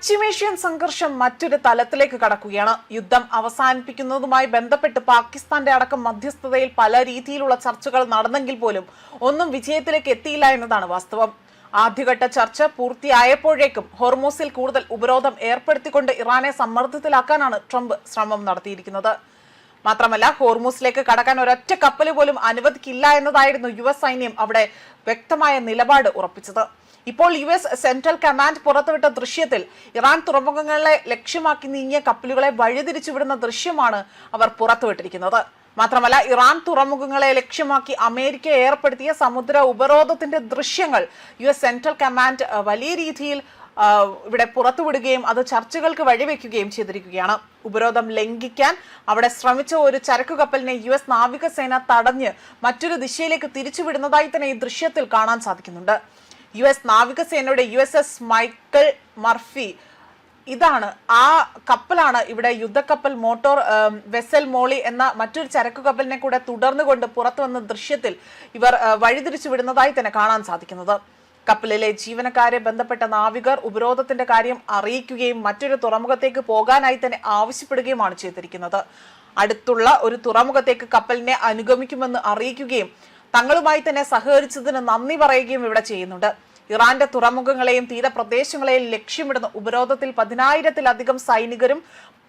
പശ്ചിമേഷ്യൻ സംഘർഷം മറ്റൊരു തലത്തിലേക്ക് കടക്കുകയാണ്. യുദ്ധം അവസാനിപ്പിക്കുന്നതുമായി ബന്ധപ്പെട്ട് പാകിസ്ഥാന്റെ അടക്കം മധ്യസ്ഥതയിൽ പല രീതിയിലുള്ള ചർച്ചകൾ നടന്നെങ്കിൽ പോലും ഒന്നും വിജയത്തിലേക്ക് എത്തിയില്ല എന്നതാണ് വാസ്തവം. ആദ്യഘട്ട ചർച്ച പൂർത്തിയായപ്പോഴേക്കും ഹോർമൂസിൽ കൂടുതൽ ഉപരോധം ഏർപ്പെടുത്തിക്കൊണ്ട് ഇറാനെ സമ്മർദ്ദത്തിലാക്കാനാണ് ട്രംപ് ശ്രമം നടത്തിയിരിക്കുന്നത്. മാത്രമല്ല, ഹോർമൂസിലേക്ക് കടക്കാൻ ഒരൊറ്റ കപ്പൽ പോലും അനുവദിക്കില്ല എന്നതായിരുന്നു US സൈന്യം അവിടെ വ്യക്തമായ നിലപാട് ഉറപ്പിച്ചത്. ഇപ്പോൾ US സെൻട്രൽ കമാൻഡ് പുറത്തുവിട്ട ദൃശ്യത്തിൽ ഇറാൻ തുറമുഖങ്ങളെ ലക്ഷ്യമാക്കി നീങ്ങിയ കപ്പലുകളെ വഴിതിരിച്ചുവിടുന്ന ദൃശ്യമാണ് അവർ പുറത്തുവിട്ടിരിക്കുന്നത്. മാത്രമല്ല, ഇറാൻ തുറമുഖങ്ങളെ ലക്ഷ്യമാക്കി അമേരിക്ക ഏർപ്പെടുത്തിയ സമുദ്ര ഉപരോധത്തിന്റെ ദൃശ്യങ്ങൾ US സെൻട്രൽ കമാൻഡ് വലിയ രീതിയിൽ ഇവിടെ പുറത്തുവിടുകയും അത് ചർച്ചകൾക്ക് വഴിവെക്കുകയും ചെയ്തിരിക്കുകയാണ്. ഉപരോധം ലംഘിക്കാൻ അവിടെ ശ്രമിച്ച ഒരു ചരക്കു കപ്പലിനെ US നാവികസേന തടഞ്ഞ് മറ്റൊരു ദിശയിലേക്ക് തിരിച്ചുവിടുന്നതായി തന്നെ ഈ ദൃശ്യത്തിൽ കാണാൻ സാധിക്കുന്നുണ്ട്. US നാവികസേനയുടെ USS മൈക്കൽ മർഫി ഇതാണ് ആ കപ്പലാണ്. ഇവിടെ യുദ്ധക്കപ്പൽ മോട്ടോർ വെസൽ മോളി എന്ന മറ്റൊരു ചരക്കു കപ്പലിനെ കൂടെ തുടർന്നുകൊണ്ട് പുറത്തു വന്ന ദൃശ്യത്തിൽ ഇവർ വഴിതിരിച്ചു വിടുന്നതായി തന്നെ കാണാൻ സാധിക്കുന്നത്. കപ്പലിലെ ജീവനക്കാരെ ബന്ധപ്പെട്ട നാവികർ ഉപരോധത്തിന്റെ കാര്യം അറിയിക്കുകയും മറ്റൊരു തുറമുഖത്തേക്ക് പോകാനായി തന്നെ ആവശ്യപ്പെടുകയുമാണ് ചെയ്തിരിക്കുന്നത്. അടുത്തുള്ള ഒരു തുറമുഖത്തേക്ക് കപ്പലിനെ അനുഗമിക്കുമെന്ന് അറിയിക്കുകയും തങ്ങളുമായി തന്നെ സഹകരിച്ചതിന് നന്ദി പറയുകയും ഇവിടെ ചെയ്യുന്നുണ്ട്. ഇറാന്റെ തുറമുഖങ്ങളെയും തീരപ്രദേശങ്ങളെയും ലക്ഷ്യമിടുന്ന ഉപരോധത്തിൽ 10,000-ലധികം സൈനികരും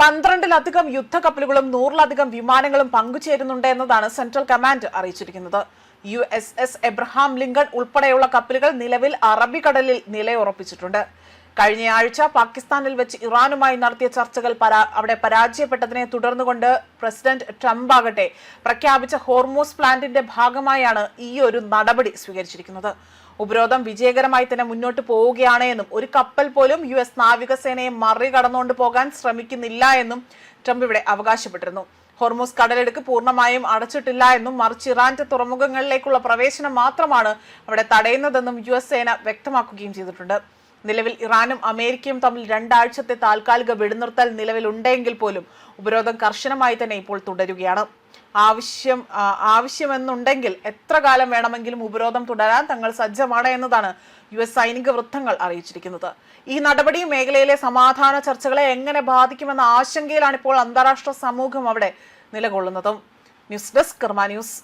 12-ലധികം യുദ്ധക്കപ്പലുകളും 100-ലധികം വിമാനങ്ങളും പങ്കുചേരുന്നുണ്ട് എന്നതാണ് സെൻട്രൽ കമാൻഡ് അറിയിച്ചിരിക്കുന്നത്. USS എബ്രഹാം ലിങ്കൺ ഉൾപ്പെടെയുള്ള കപ്പലുകൾ നിലവിൽ അറബിക്കടലിൽ നിലയുറപ്പിച്ചിട്ടുണ്ട്. കഴിഞ്ഞയാഴ്ച പാകിസ്ഥാനിൽ വെച്ച് ഇറാനുമായി നടത്തിയ ചർച്ചകൾ അവിടെ പരാജയപ്പെട്ടതിനെ തുടർന്നുകൊണ്ട് പ്രസിഡന്റ് ട്രംപ് ആകട്ടെ പ്രഖ്യാപിച്ച ഹോർമൂസ് പ്ലാന്റിന്റെ ഭാഗമായാണ് ഈ ഒരു നടപടി സ്വീകരിച്ചിരിക്കുന്നത്. ഉപരോധം വിജയകരമായി തന്നെ മുന്നോട്ട് പോവുകയാണ് എന്നും ഒരു കപ്പൽ പോലും US നാവികസേനയെ മറികടന്നുകൊണ്ട് പോകാൻ ശ്രമിക്കുന്നില്ല എന്നും ട്രംപ് ഇവിടെ അവകാശപ്പെട്ടിരുന്നു. ഹോർമൂസ് കടലെടുക്ക് പൂർണ്ണമായും അടച്ചിട്ടില്ല എന്നും മറിച്ച് ഇറാന്റെ തുറമുഖങ്ങളിലേക്കുള്ള പ്രവേശനം മാത്രമാണ് അവിടെ തടയുന്നതെന്നും US സേന വ്യക്തമാക്കുകയും ചെയ്തിട്ടുണ്ട്. നിലവിൽ ഇറാനും അമേരിക്കയും തമ്മിൽ 2 ആഴ്ചത്തെ താൽക്കാലിക വെടിനിർത്തൽ നിലവിലുണ്ടെങ്കിൽ പോലും ഉപരോധം കർശനമായി തന്നെ ഇപ്പോൾ തുടരുകയാണ്. ആവശ്യമെന്നുണ്ടെങ്കിൽ എത്ര കാലം വേണമെങ്കിലും ഉപരോധം തുടരാൻ തങ്ങൾ സജ്ജമാണ് എന്നതാണ് US സൈനിക വൃത്തങ്ങൾ അറിയിച്ചിരിക്കുന്നത്. ഈ നടപടി മേഖലയിലെ സമാധാന ചർച്ചകളെ എങ്ങനെ ബാധിക്കുമെന്ന ആശങ്കയിലാണ് ഇപ്പോൾ അന്താരാഷ്ട്ര സമൂഹം അവിടെ നിലകൊള്ളുന്നതും. ന്യൂസ് ഡെസ്ക് കർമ്മ ന്യൂസ്.